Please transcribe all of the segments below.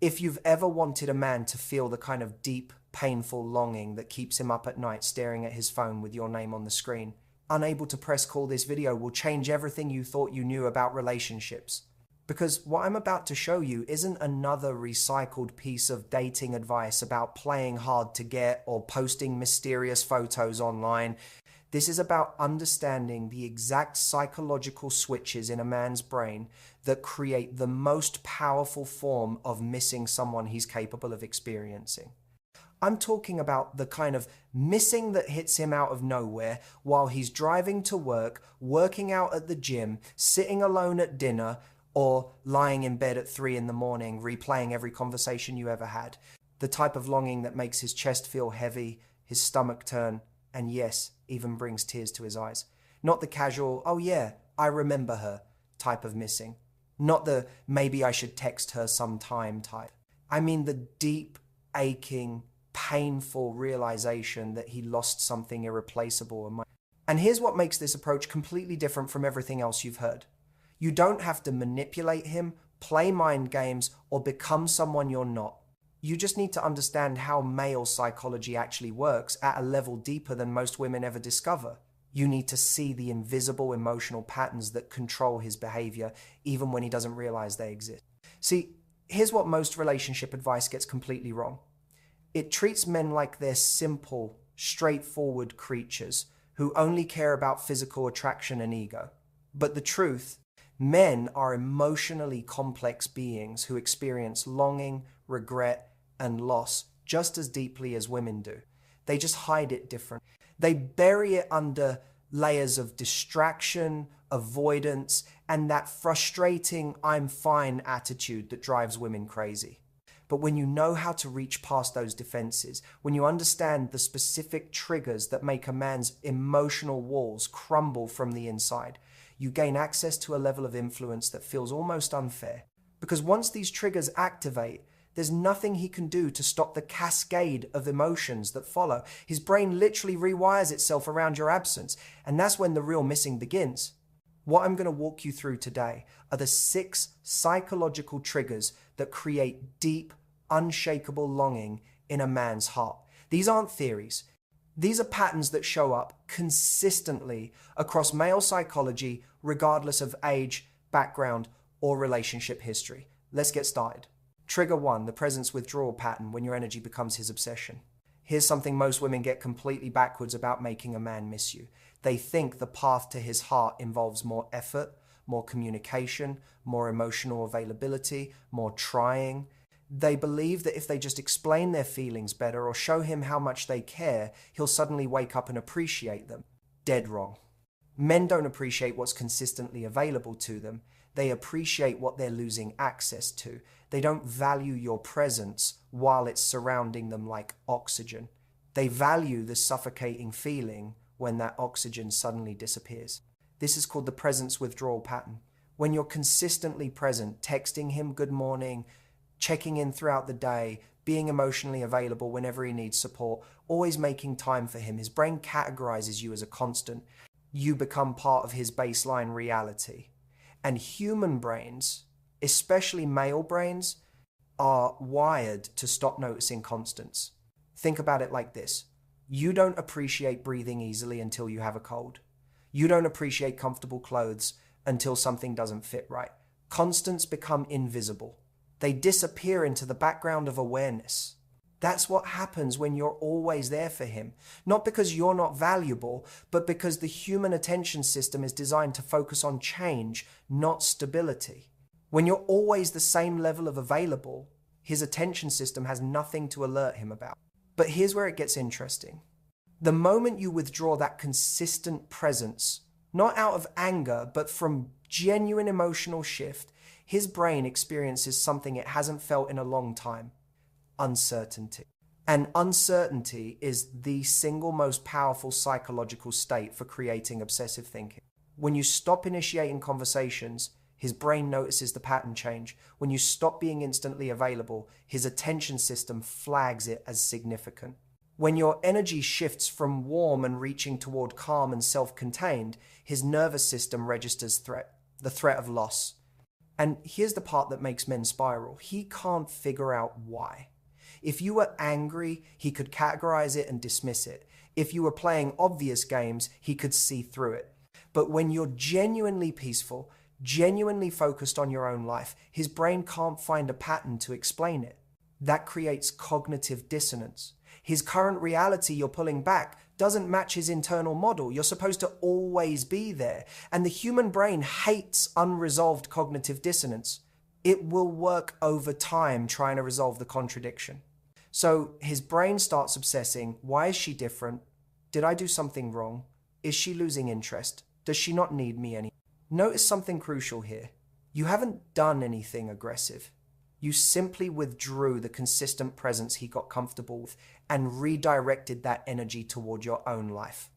If you've ever wanted a man to feel the kind of deep, painful longing that keeps him up at night staring at his phone with your name on the screen, unable to press call, this video will change everything you thought you knew about relationships. Because what I'm about to show you isn't another recycled piece of dating advice about playing hard to get or posting mysterious photos online. This is about understanding the exact psychological switches in a man's brain that create the most powerful form of missing someone he's capable of experiencing. I'm talking about the kind of missing that hits him out of nowhere while he's driving to work, working out at the gym, sitting alone at dinner, or lying in bed at 3 in the morning, replaying every conversation you ever had. The type of longing that makes his chest feel heavy, his stomach turn, and yes, even brings tears to his eyes. Not the casual, oh yeah, I remember her type of missing. Not the maybe I should text her sometime type. I mean the deep, aching, painful realization that he lost something irreplaceable. And here's what makes this approach completely different from everything else you've heard. You don't have to manipulate him, play mind games, or become someone you're not. You just need to understand how male psychology actually works at a level deeper than most women ever discover. You need to see the invisible emotional patterns that control his behavior, even when he doesn't realize they exist. See, here's what most relationship advice gets completely wrong. It treats men like they're simple, straightforward creatures who only care about physical attraction and ego. But the truth, men are emotionally complex beings who experience longing, regret, and loss just as deeply as women do. They just hide it differently. They bury it under layers of distraction, avoidance, and that frustrating "I'm fine" attitude that drives women crazy. But when you know how to reach past those defenses, when you understand the specific triggers that make a man's emotional walls crumble from the inside, you gain access to a level of influence that feels almost unfair. Because once these triggers activate, there's nothing he can do to stop the cascade of emotions that follow. His brain literally rewires itself around your absence, and that's when the real missing begins. What I'm going to walk you through today are the 6 psychological triggers that create deep, unshakable longing in a man's heart. These aren't theories. These are patterns that show up consistently across male psychology, regardless of age, background, or relationship history. Let's get started. Trigger 1, the presence withdrawal pattern when your energy becomes his obsession. Here's something most women get completely backwards about making a man miss you. They think the path to his heart involves more effort, more communication, more emotional availability, more trying. They believe that if they just explain their feelings better or show him how much they care, he'll suddenly wake up and appreciate them. Dead wrong. Men don't appreciate what's consistently available to them. They appreciate what they're losing access to. They don't value your presence while it's surrounding them like oxygen. They value the suffocating feeling when that oxygen suddenly disappears. This is called the presence withdrawal pattern. When you're consistently present, texting him good morning, checking in throughout the day, being emotionally available whenever he needs support, always making time for him, his brain categorizes you as a constant. You become part of his baseline reality. And human brains, especially male brains, are wired to stop noticing constants. Think about it like this. You don't appreciate breathing easily until you have a cold. You don't appreciate comfortable clothes until something doesn't fit right. Constants become invisible. They disappear into the background of awareness. That's what happens when you're always there for him. Not because you're not valuable, but because the human attention system is designed to focus on change, not stability. When you're always the same level of available, his attention system has nothing to alert him about. But here's where it gets interesting. The moment you withdraw that consistent presence, not out of anger, but from genuine emotional shift, his brain experiences something it hasn't felt in a long time: uncertainty. And uncertainty is the single most powerful psychological state for creating obsessive thinking. When you stop initiating conversations, his brain notices the pattern change. When you stop being instantly available, his attention system flags it as significant. When your energy shifts from warm and reaching toward calm and self-contained, his nervous system registers threat, the threat of loss. And here's the part that makes men spiral. He can't figure out why. If you were angry, he could categorize it and dismiss it. If you were playing obvious games, he could see through it. But when you're genuinely peaceful, genuinely focused on your own life, his brain can't find a pattern to explain it. That creates cognitive dissonance. His current reality you're pulling back doesn't match his internal model. You're supposed to always be there. And the human brain hates unresolved cognitive dissonance. It will work over time trying to resolve the contradiction. So his brain starts obsessing. Why is she different? Did I do something wrong? Is she losing interest? Does she not need me anymore? Notice something crucial here. You haven't done anything aggressive. You simply withdrew the consistent presence he got comfortable with and redirected that energy toward your own life.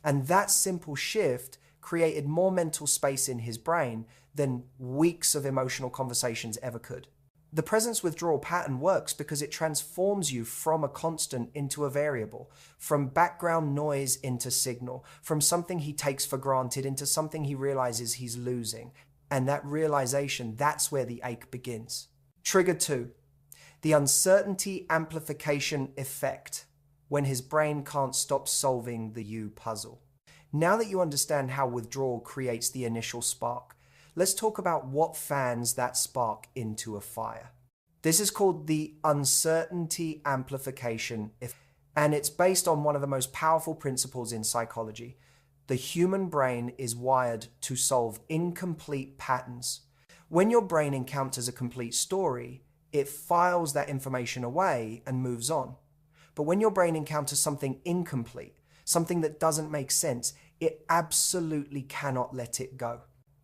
And that simple shift created more mental space in his brain than weeks of emotional conversations ever could. The presence withdrawal pattern works because it transforms you from a constant into a variable, from background noise into signal, from something he takes for granted into something he realizes he's losing. And that realization, that's where the ache begins. Trigger 2, the uncertainty amplification effect, when his brain can't stop solving the you puzzle. Now that you understand how withdrawal creates the initial spark, let's talk about what fans that spark into a fire. This is called the uncertainty amplification effect, and it's based on one of the most powerful principles in psychology. The human brain is wired to solve incomplete patterns. When your brain encounters a complete story, it files that information away and moves on. But when your brain encounters something incomplete, something that doesn't make sense, it absolutely cannot let it go.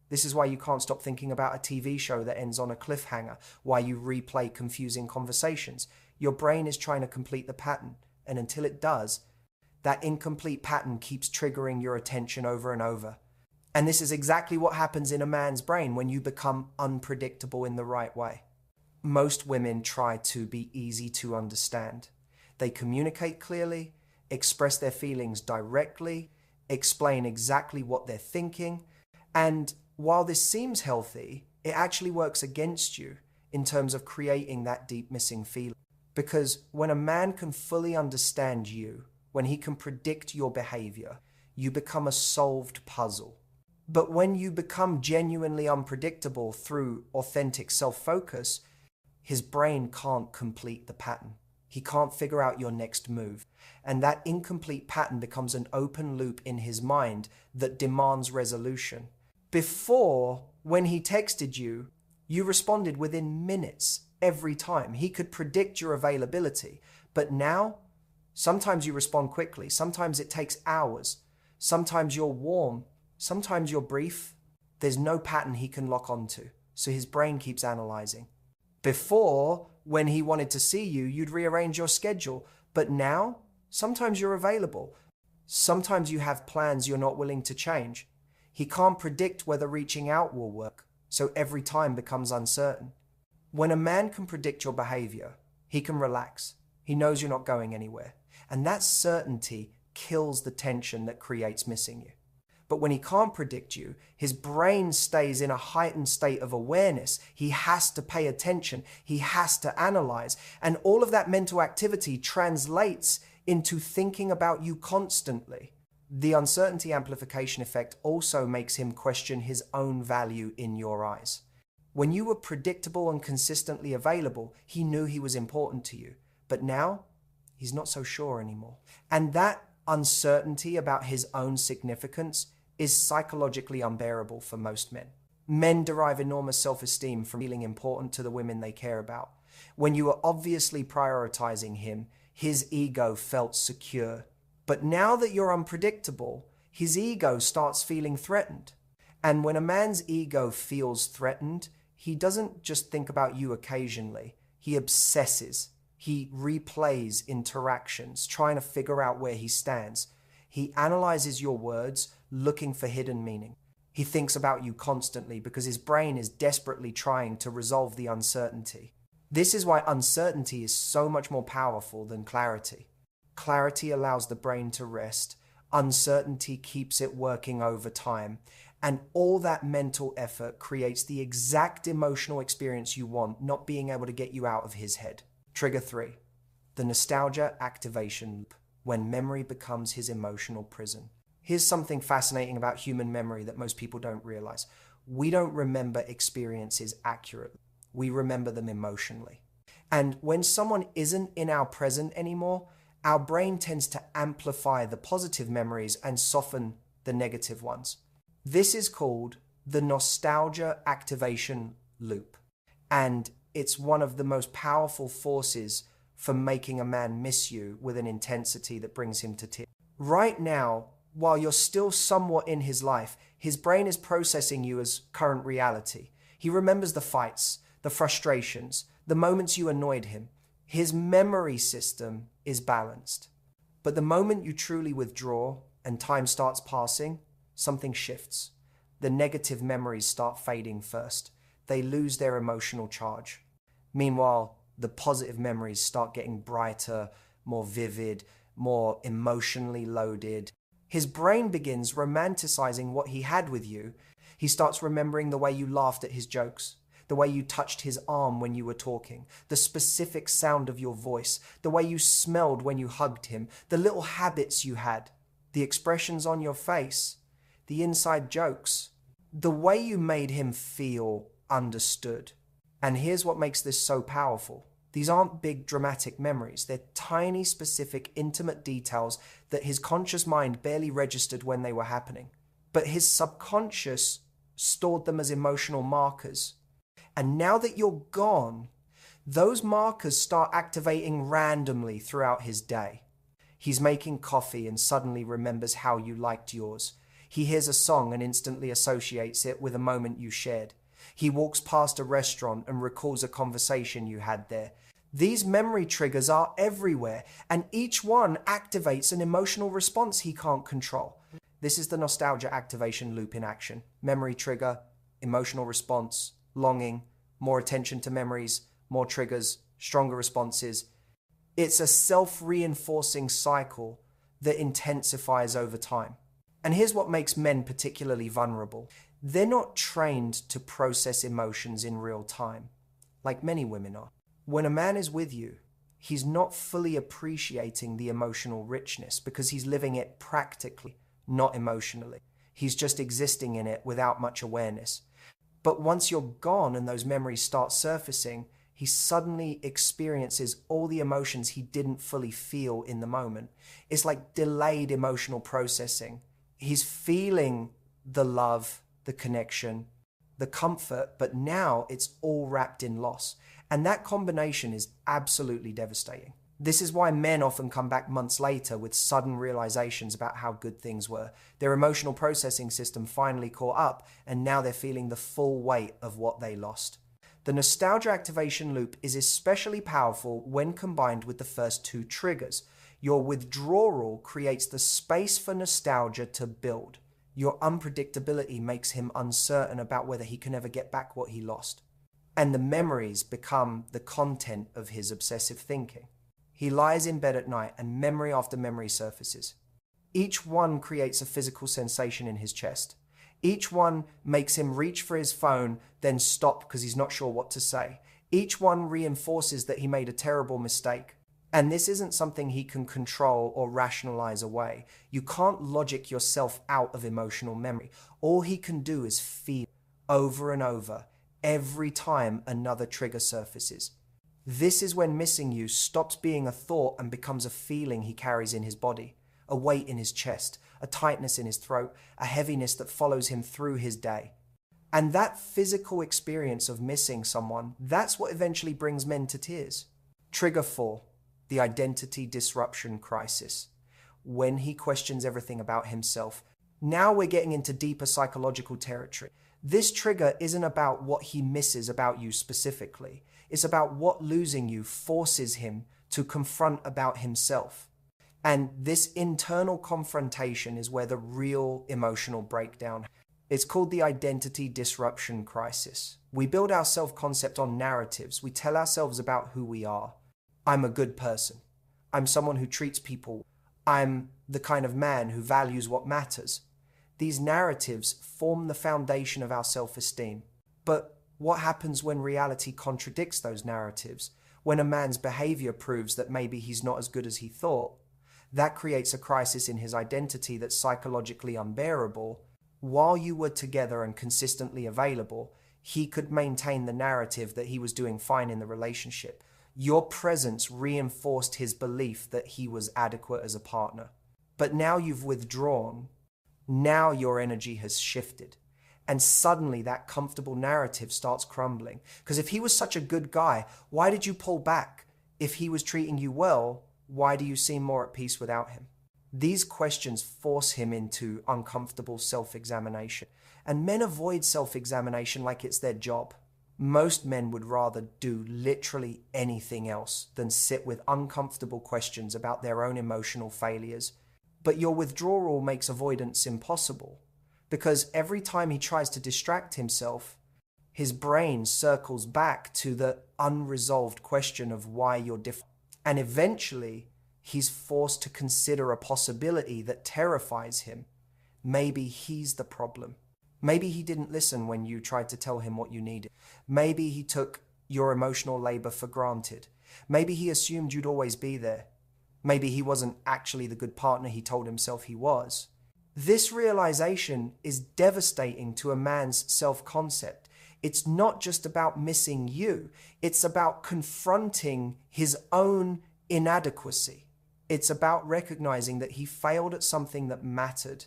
This is why you can't stop thinking about a TV show that ends on a cliffhanger, why you replay confusing conversations. Your brain is trying to complete the pattern, and until it does, that incomplete pattern keeps triggering your attention over and over. And this is exactly what happens in a man's brain when you become unpredictable in the right way. Most women try to be easy to understand. They communicate clearly, express their feelings directly, explain exactly what they're thinking, and while this seems healthy, it actually works against you in terms of creating that deep missing feeling. Because when a man can fully understand you, when he can predict your behavior, you become a solved puzzle. But when you become genuinely unpredictable through authentic self-focus, his brain can't complete the pattern. He can't figure out your next move. And that incomplete pattern becomes an open loop in his mind that demands resolution. Before, when he texted you, you responded within minutes every time. He could predict your availability. But now, sometimes you respond quickly. Sometimes it takes hours. Sometimes you're warm. Sometimes you're brief. There's no pattern he can lock onto. So his brain keeps analyzing. Before, when he wanted to see you, you'd rearrange your schedule. But now, sometimes you're available. Sometimes you have plans you're not willing to change. He can't predict whether reaching out will work, so every time becomes uncertain. When a man can predict your behavior, he can relax. He knows you're not going anywhere. And that certainty kills the tension that creates missing you. But when he can't predict you, his brain stays in a heightened state of awareness. He has to pay attention. He has to analyze. And all of that mental activity translates into thinking about you constantly. The uncertainty amplification effect also makes him question his own value in your eyes. When you were predictable and consistently available, he knew he was important to you. But now, he's not so sure anymore. And that uncertainty about his own significance is psychologically unbearable for most men. Men derive enormous self-esteem from feeling important to the women they care about. When you were obviously prioritizing him, his ego felt secure. But now that you're unpredictable, his ego starts feeling threatened. And when a man's ego feels threatened, he doesn't just think about you occasionally. He obsesses. He replays interactions, trying to figure out where he stands. He analyzes your words, looking for hidden meaning. He thinks about you constantly because his brain is desperately trying to resolve the uncertainty. This is why uncertainty is so much more powerful than clarity. Clarity allows the brain to rest. Uncertainty keeps it working over time. And all that mental effort creates the exact emotional experience you want, not being able to get you out of his head. Trigger 3, the nostalgia activation loop, when memory becomes his emotional prison. Here's something fascinating about human memory that most people don't realize. We don't remember experiences accurately. We remember them emotionally. And when someone isn't in our present anymore, our brain tends to amplify the positive memories and soften the negative ones. This is called the nostalgia activation loop. And it's one of the most powerful forces for making a man miss you with an intensity that brings him to tears. Right now, while you're still somewhat in his life, his brain is processing you as current reality. He remembers the fights, the frustrations, the moments you annoyed him. His memory system is balanced. But the moment you truly withdraw and time starts passing, something shifts. The negative memories start fading first. They lose their emotional charge. Meanwhile, the positive memories start getting brighter, more vivid, more emotionally loaded. His brain begins romanticizing what he had with you. He starts remembering the way you laughed at his jokes, the way you touched his arm when you were talking, the specific sound of your voice, the way you smelled when you hugged him, the little habits you had, the expressions on your face, the inside jokes, the way you made him feel understood. And here's what makes this so powerful. These aren't big dramatic memories. They're tiny, specific, intimate details that his conscious mind barely registered when they were happening. But his subconscious stored them as emotional markers. And now that you're gone, those markers start activating randomly throughout his day. He's making coffee and suddenly remembers how you liked yours. He hears a song and instantly associates it with a moment you shared. He walks past a restaurant and recalls a conversation you had there. These memory triggers are everywhere, and each one activates an emotional response he can't control. This is the nostalgia activation loop in action. Memory trigger, emotional response, longing, more attention to memories, more triggers, stronger responses. It's a self-reinforcing cycle that intensifies over time. And here's what makes men particularly vulnerable. They're not trained to process emotions in real time, like many women are. When a man is with you, he's not fully appreciating the emotional richness because he's living it practically, not emotionally. He's just existing in it without much awareness. But once you're gone and those memories start surfacing, he suddenly experiences all the emotions he didn't fully feel in the moment. It's like delayed emotional processing. He's feeling the love, the connection, the comfort, but now it's all wrapped in loss. And that combination is absolutely devastating. This is why men often come back months later with sudden realizations about how good things were. Their emotional processing system finally caught up, and now they're feeling the full weight of what they lost. The nostalgia activation loop is especially powerful when combined with the first two triggers. Your withdrawal creates the space for nostalgia to build. Your unpredictability makes him uncertain about whether he can ever get back what he lost. And the memories become the content of his obsessive thinking. He lies in bed at night and memory after memory surfaces. Each one creates a physical sensation in his chest. Each one makes him reach for his phone, then stop because he's not sure what to say. Each one reinforces that he made a terrible mistake. And this isn't something he can control or rationalize away. You can't logic yourself out of emotional memory. All he can do is feel over and over every time another trigger surfaces. This is when missing you stops being a thought and becomes a feeling he carries in his body, a weight in his chest, a tightness in his throat, a heaviness that follows him through his day. And that physical experience of missing someone, that's what eventually brings men to tears. Trigger 4, the identity disruption crisis. When he questions everything about himself. Now we're getting into deeper psychological territory. This trigger isn't about what he misses about you specifically. It's about what losing you forces him to confront about himself. And this internal confrontation is where the real emotional breakdown happens. It's called the identity disruption crisis. We build our self-concept on narratives. We tell ourselves about who we are. I'm a good person. I'm someone who treats people. I'm the kind of man who values what matters. These narratives form the foundation of our self-esteem. But what happens when reality contradicts those narratives? When a man's behavior proves that maybe he's not as good as he thought? That creates a crisis in his identity that's psychologically unbearable. While you were together and consistently available, he could maintain the narrative that he was doing fine in the relationship. Your presence reinforced his belief that he was adequate as a partner. But now you've withdrawn. Now your energy has shifted. And suddenly that comfortable narrative starts crumbling. Because if he was such a good guy, why did you pull back? If he was treating you well, why do you seem more at peace without him? These questions force him into uncomfortable self-examination. And men avoid self-examination like it's their job. Most men would rather do literally anything else than sit with uncomfortable questions about their own emotional failures. But your withdrawal makes avoidance impossible, because every time he tries to distract himself, his brain circles back to the unresolved question of why you're different. And eventually, he's forced to consider a possibility that terrifies him. Maybe he's the problem. Maybe he didn't listen when you tried to tell him what you needed. Maybe he took your emotional labor for granted. Maybe he assumed you'd always be there. Maybe he wasn't actually the good partner he told himself he was. This realization is devastating to a man's self-concept. It's not just about missing you. It's about confronting his own inadequacy. It's about recognizing that he failed at something that mattered.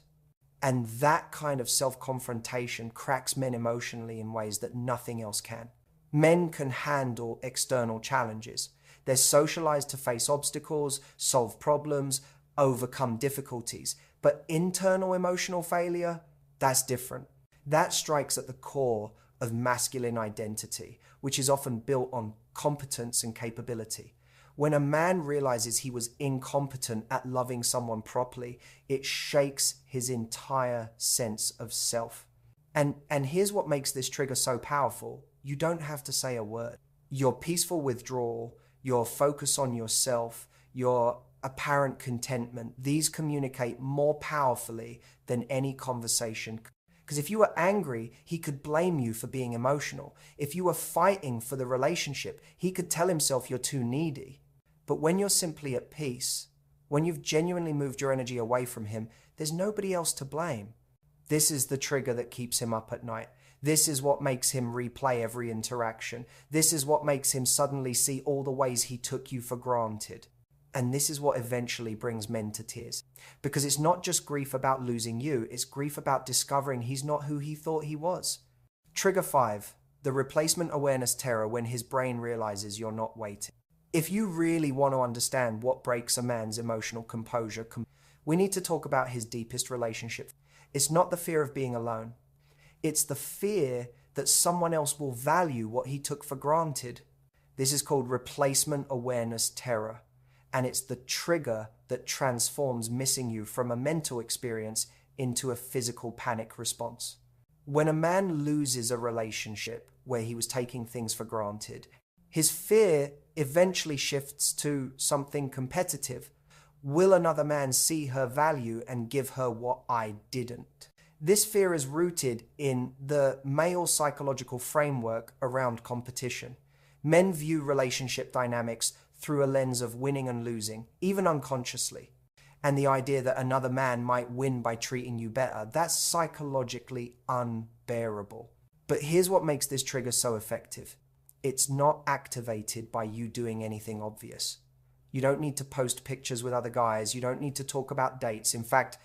And that kind of self-confrontation cracks men emotionally in ways that nothing else can. Men can handle external challenges. They're socialized to face obstacles, solve problems, overcome difficulties. But internal emotional failure, that's different. That strikes at the core of masculine identity, which is often built on competence and capability. When a man realizes he was incompetent at loving someone properly, it shakes his entire sense of self. And here's what makes this trigger so powerful. You don't have to say a word. Your peaceful withdrawal, your focus on yourself, your apparent contentment, these communicate more powerfully than any conversation. Because if you were angry, he could blame you for being emotional. If you were fighting for the relationship, he could tell himself you're too needy. But when you're simply at peace, when you've genuinely moved your energy away from him, there's nobody else to blame. This is the trigger that keeps him up at night. This is what makes him replay every interaction. This is what makes him suddenly see all the ways he took you for granted. And this is what eventually brings men to tears. Because it's not just grief about losing you, it's grief about discovering he's not who he thought he was. Trigger 5, the replacement awareness terror when his brain realizes you're not waiting. If you really want to understand what breaks a man's emotional composure, we need to talk about his deepest relationship. It's not the fear of being alone. It's the fear that someone else will value what he took for granted. This is called replacement awareness terror. And it's the trigger that transforms missing you from a mental experience into a physical panic response. When a man loses a relationship where he was taking things for granted, his fear eventually shifts to something competitive. Will another man see her value and give her what I didn't? This fear is rooted in the male psychological framework around competition. Men view relationship dynamics through a lens of winning and losing, even unconsciously. And the idea that another man might win by treating you better, that's psychologically unbearable. But here's what makes this trigger so effective. It's not activated by you doing anything obvious. You don't need to post pictures with other guys. You don't need to talk about dates. In fact,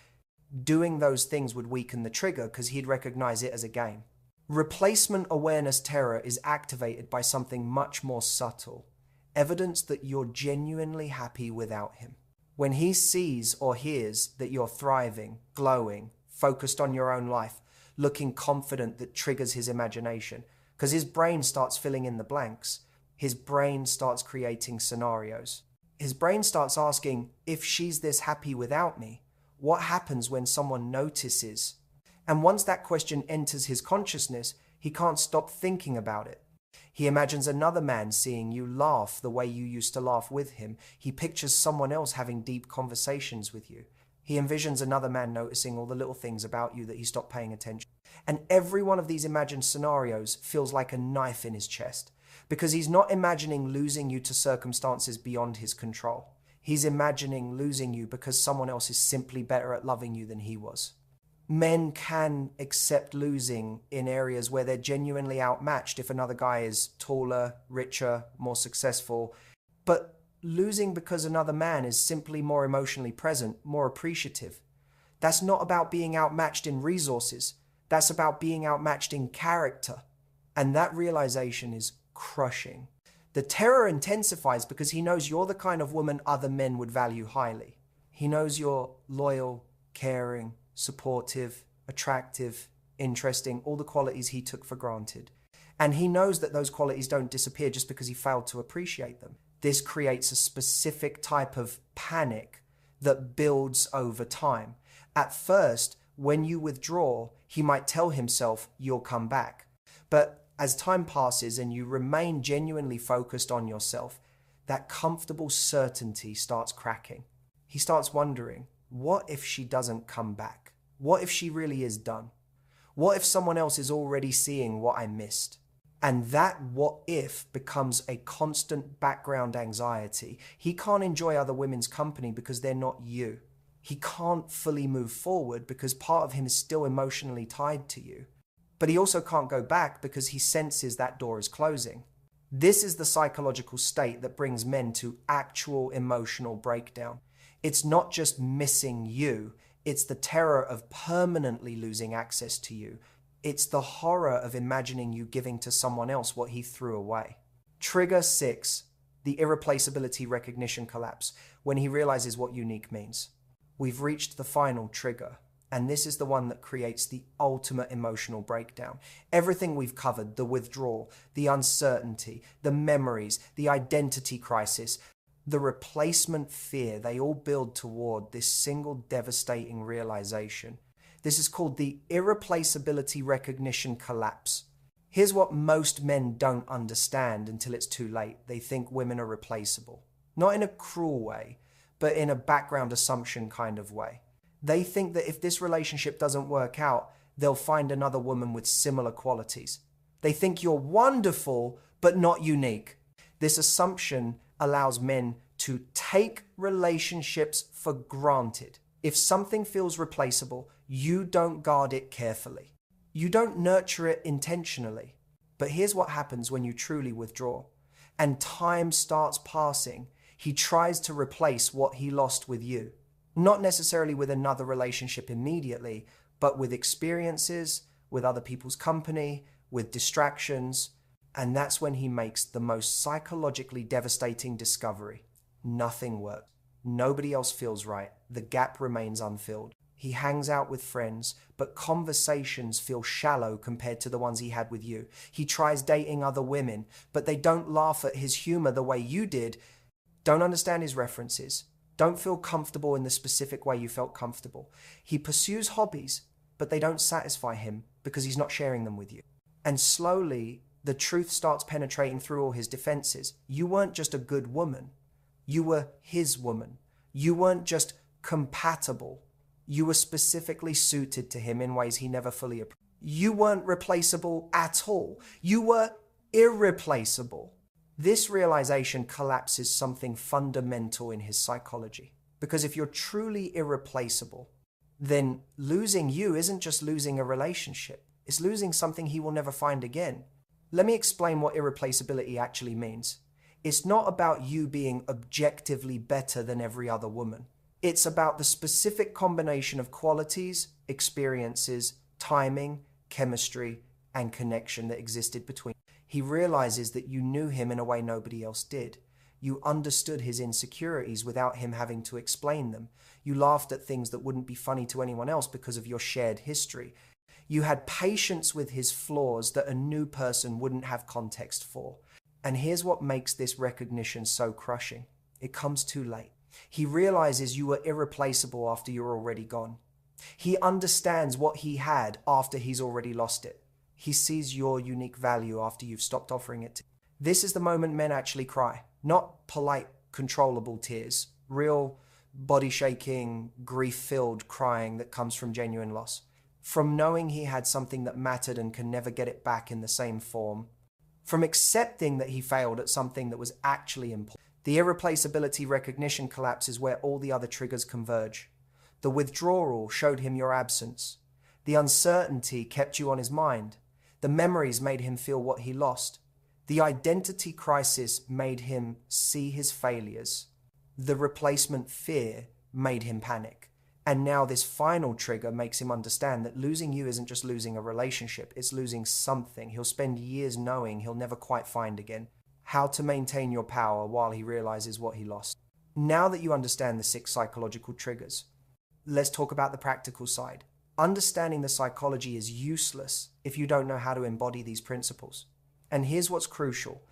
doing those things would weaken the trigger because he'd recognize it as a game. Replacement awareness terror is activated by something much more subtle. Evidence that you're genuinely happy without him. When he sees or hears that you're thriving, glowing, focused on your own life, looking confident, that triggers his imagination. Because his brain starts filling in the blanks. His brain starts creating scenarios. His brain starts asking, if she's this happy without me, what happens when someone notices? And once that question enters his consciousness, he can't stop thinking about it. He imagines another man seeing you laugh the way you used to laugh with him. He pictures someone else having deep conversations with you. He envisions another man noticing all the little things about you that he stopped paying attention. And every one of these imagined scenarios feels like a knife in his chest, because he's not imagining losing you to circumstances beyond his control. He's imagining losing you because someone else is simply better at loving you than he was. Men can accept losing in areas where they're genuinely outmatched if another guy is taller, richer, more successful. But losing because another man is simply more emotionally present, more appreciative. That's not about being outmatched in resources. That's about being outmatched in character. And that realization is crushing. The terror intensifies because he knows you're the kind of woman other men would value highly. He knows you're loyal, caring, supportive, attractive, interesting, all the qualities he took for granted. And he knows that those qualities don't disappear just because he failed to appreciate them. This creates a specific type of panic that builds over time. At first, when you withdraw, he might tell himself, you'll come back. But as time passes and you remain genuinely focused on yourself, that comfortable certainty starts cracking. He starts wondering, what if she doesn't come back? What if she really is done? What if someone else is already seeing what I missed? And that what if becomes a constant background anxiety. He can't enjoy other women's company because they're not you. He can't fully move forward because part of him is still emotionally tied to you. But he also can't go back because he senses that door is closing. This is the psychological state that brings men to actual emotional breakdown. It's not just missing you, it's the terror of permanently losing access to you. It's the horror of imagining you giving to someone else what he threw away. Trigger 6, the irreplaceability recognition collapse, when he realizes what unique means. We've reached the final trigger, and this is the one that creates the ultimate emotional breakdown. Everything we've covered, the withdrawal, the uncertainty, the memories, the identity crisis, the replacement fear, they all build toward this single devastating realization. This is called the irreplaceability recognition collapse. Here's what most men don't understand until it's too late. They think women are replaceable. Not in a cruel way, but in a background assumption kind of way. They think that if this relationship doesn't work out, they'll find another woman with similar qualities. They think you're wonderful, but not unique. This assumption allows men to take relationships for granted. If something feels replaceable, you don't guard it carefully. You don't nurture it intentionally. But here's what happens when you truly withdraw. And time starts passing. He tries to replace what he lost with you. Not necessarily with another relationship immediately, but with experiences, with other people's company, with distractions. And that's when he makes the most psychologically devastating discovery. Nothing works. Nobody else feels right. The gap remains unfilled. He hangs out with friends, but conversations feel shallow compared to the ones he had with you. He tries dating other women, but they don't laugh at his humor the way you did, don't understand his references, don't feel comfortable in the specific way you felt comfortable. He pursues hobbies, but they don't satisfy him because he's not sharing them with you. And slowly, the truth starts penetrating through all his defenses. You weren't just a good woman. You were his woman. You weren't just compatible. You were specifically suited to him in ways he never fully approved. You weren't replaceable at all. You were irreplaceable. This realization collapses something fundamental in his psychology. Because if you're truly irreplaceable, then losing you isn't just losing a relationship. It's losing something he will never find again. Let me explain what irreplaceability actually means. It's not about you being objectively better than every other woman. It's about the specific combination of qualities, experiences, timing, chemistry, and connection that existed between. He realizes that you knew him in a way nobody else did. You understood his insecurities without him having to explain them. You laughed at things that wouldn't be funny to anyone else because of your shared history. You had patience with his flaws that a new person wouldn't have context for. And here's what makes this recognition so crushing. It comes too late. He realizes you were irreplaceable after you're already gone. He understands what he had after he's already lost it. He sees your unique value after you've stopped offering it to him. This is the moment men actually cry. Not polite, controllable tears. Real, body shaking, grief-filled crying that comes from genuine loss. From knowing he had something that mattered and can never get it back in the same form. From accepting that he failed at something that was actually important. The irreplaceability recognition collapse is where all the other triggers converge. The withdrawal showed him your absence. The uncertainty kept you on his mind. The memories made him feel what he lost. The identity crisis made him see his failures. The replacement fear made him panic. And now this final trigger makes him understand that losing you isn't just losing a relationship, it's losing something he'll spend years knowing he'll never quite find again. How to maintain your power while he realizes what he lost. Now that you understand the 6 psychological triggers, let's talk about the practical side. Understanding the psychology is useless if you don't know how to embody these principles. And here's what's crucial.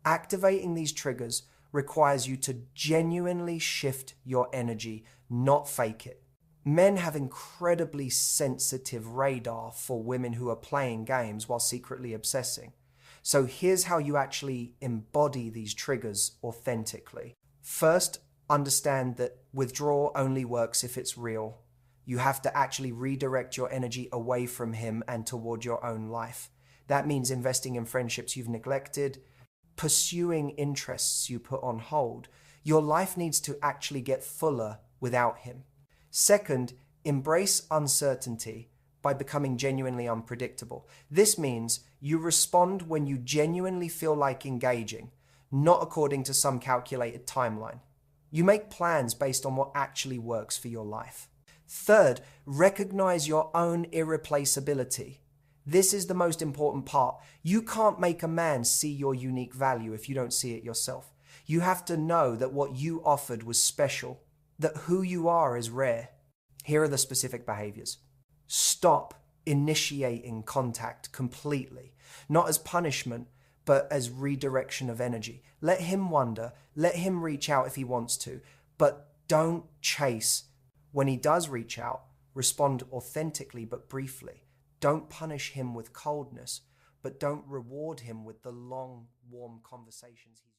Activating these triggers requires you to genuinely shift your energy, not fake it. Men have incredibly sensitive radar for women who are playing games while secretly obsessing. So here's how you actually embody these triggers authentically. First, understand that withdrawal only works if it's real. You have to actually redirect your energy away from him and toward your own life. That means investing in friendships you've neglected, pursuing interests you put on hold. Your life needs to actually get fuller without him. Second, embrace uncertainty by becoming genuinely unpredictable. This means you respond when you genuinely feel like engaging, not according to some calculated timeline. You make plans based on what actually works for your life. Third, recognize your own irreplaceability. This is the most important part. You can't make a man see your unique value if you don't see it yourself. You have to know that what you offered was special, that who you are is rare. Here are the specific behaviors. Stop initiating contact completely, not as punishment, but as redirection of energy. Let him wonder, let him reach out if he wants to, but don't chase. When he does reach out, respond authentically but briefly. Don't punish him with coldness, but don't reward him with the long, warm conversations he's